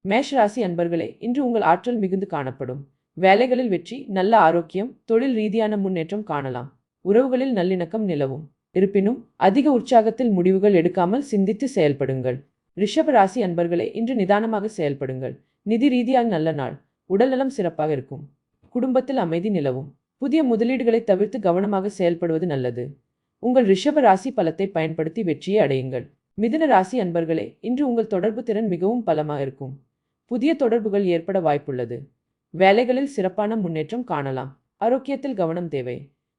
மேஷ ராசி அன்பர்களே, இன்று உங்கள் ஆற்றல் மிகுந்து காணப்படும். வேலைகளில் வெற்றி, நல்ல ஆரோக்கியம், தொழில் ரீதியான முன்னேற்றம் காணலாம். உறவுகளில் நல்லிணக்கம் நிலவும். இருப்பினும் அதிக உற்சாகத்தில் முடிவுகள் எடுக்காமல் சிந்தித்து செயல்படுங்கள். ரிஷப ராசி அன்பர்களே, இன்று நிதானமாக செயல்படுங்கள். நிதி ரீதியாக நல்ல நாள். உடல்நலம் சிறப்பாக இருக்கும். குடும்பத்தில் அமைதி நிலவும். புதிய முதலீடுகளை தவிர்த்து கவனமாக செயல்படுவது நல்லது. உங்கள் ரிஷப ராசி பலத்தை பயன்படுத்தி வெற்றியை அடையுங்கள். மிதுன ராசி அன்பர்களே, இன்று உங்கள் தொடர்பு திறன் மிகவும் பலமாக இருக்கும். புதிய தொடர்புகள் ஏற்பட வாய்ப்புள்ளது. வேலைகளில் சிறப்பான முன்னேற்றம் காணலாம். ஆரோக்கியத்தில் கவனம் தேவை.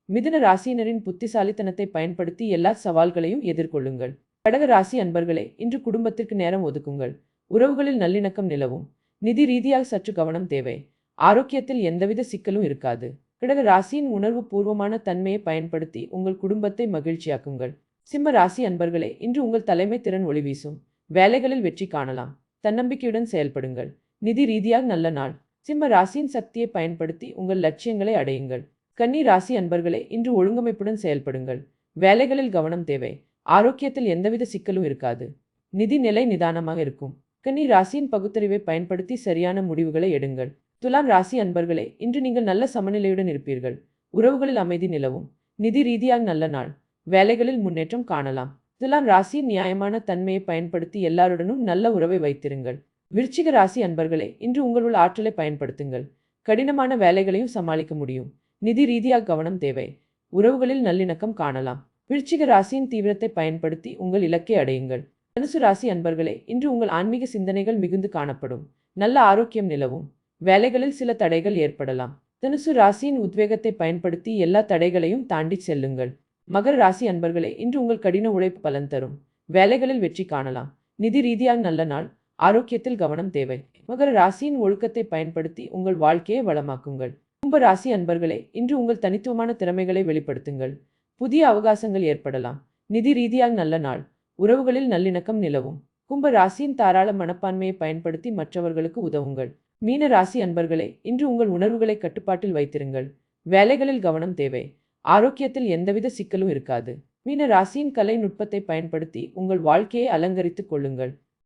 மிதுன ராசியினரின் புத்திசாலித்தனத்தை பயன்படுத்தி எல்லா சவால்களையும் எதிர்கொள்ளுங்கள். கடக ராசி அன்பர்களே, இன்று குடும்பத்திற்கு நேரம் ஒதுக்குங்கள். உறவுகளில் நல்லிணக்கம் நிலவும். நிதி ரீதியாக சற்று கவனம் தேவை. ஆரோக்கியத்தில் எந்தவித சிக்கலும் இருக்காது. கடக ராசியின் உணர்வு பூர்வமான தன்மையை பயன்படுத்தி உங்கள் குடும்பத்தை மகிழ்ச்சியாக்குங்கள். சிம்ம ராசி அன்பர்களே, இன்று உங்கள் தலைமை திறன் ஒளி வீசும். வேலைகளில் வெற்றி காணலாம். தன்னம்பிக்கையுடன் செயல்படுங்கள். நிதி ரீதியாக நல்ல நாள். சிம்ம ராசியின் சக்தியை பயன்படுத்தி உங்கள் லட்சியங்களை அடையுங்கள். கன்னி ராசி அன்பர்களே, இன்று ஒழுங்கமைப்புடன் செயல்படுங்கள். வேலைகளில் கவனம் தேவை. ஆரோக்கியத்தில் எந்தவித சிக்கலும் இருக்காது. நிதி நிலை நிதானமாக இருக்கும். கன்னி ராசியின் பகுத்தறிவை பயன்படுத்தி சரியான முடிவுகளை எடுங்கள். துலாம் ராசி அன்பர்களே, இன்று நீங்கள் நல்ல சமநிலையுடன் இருப்பீர்கள். உறவுகளில் அமைதி நிலவும். நிதி ரீதியாக நல்ல நாள். வேலைகளில் முன்னேற்றம் காணலாம். துலாம் ராசியின் நியாயமான தன்மையை பயன்படுத்தி எல்லாருடனும் நல்ல உறவை வைத்திருங்கள். விருச்சிக ராசி அன்பர்களே, இன்று உங்களுள் ஆற்றலை பயன்படுத்துங்கள். கடினமான வேலைகளையும் சமாளிக்க முடியும். நிதி ரீதியாக கவனம் தேவை. உறவுகளில் நல்லிணக்கம் காணலாம். விருச்சிக ராசியின் தீவிரத்தை பயன்படுத்தி உங்கள் இலக்கை அடையுங்கள். தனுசு ராசி அன்பர்களே, இன்று உங்கள் ஆன்மீக சிந்தனைகள் மிகுந்து காணப்படும். நல்ல ஆரோக்கியம் நிலவும். வேலைகளில் சில தடைகள் ஏற்படலாம். தனுசு ராசியின் உத்வேகத்தை பயன்படுத்தி எல்லா தடைகளையும் தாண்டி செல்லுங்கள். மகர ராசி அன்பர்களே, இன்று உங்கள் கடின உழைப்பு பலன் தரும். வேலைகளில் வெற்றி காணலாம். நிதி ரீதியாக நல்ல நாள். ஆரோக்கியத்தில் கவனம் தேவை. மகர ராசியின் ஒழுக்கத்தை பயன்படுத்தி உங்கள் வாழ்க்கையை வளமாக்குங்கள். கும்ப ராசி அன்பர்களே, இன்று உங்கள் தனித்துவமான திறமைகளை வெளிப்படுத்துங்கள். புதிய அவகாசங்கள் ஏற்படலாம். நிதி ரீதியாக நல்ல நாள். உறவுகளில் நல்லிணக்கம் நிலவும். கும்ப ராசியின் தாராள மனப்பான்மையை பயன்படுத்தி மற்றவர்களுக்கு உதவுங்கள். மீன ராசி அன்பர்களே, இன்று உங்கள் உணர்வுகளை கட்டுப்பாட்டில் வைத்திருங்கள். வேலைகளில் கவனம் தேவை. ஆரோக்கியத்தில் எந்தவித சிக்கலும் இருக்காது. மீன ராசியின் கலை நுட்பத்தை பயன்படுத்தி உங்கள் வாழ்க்கையை அலங்கரித்துக் கொள்ளுங்கள்.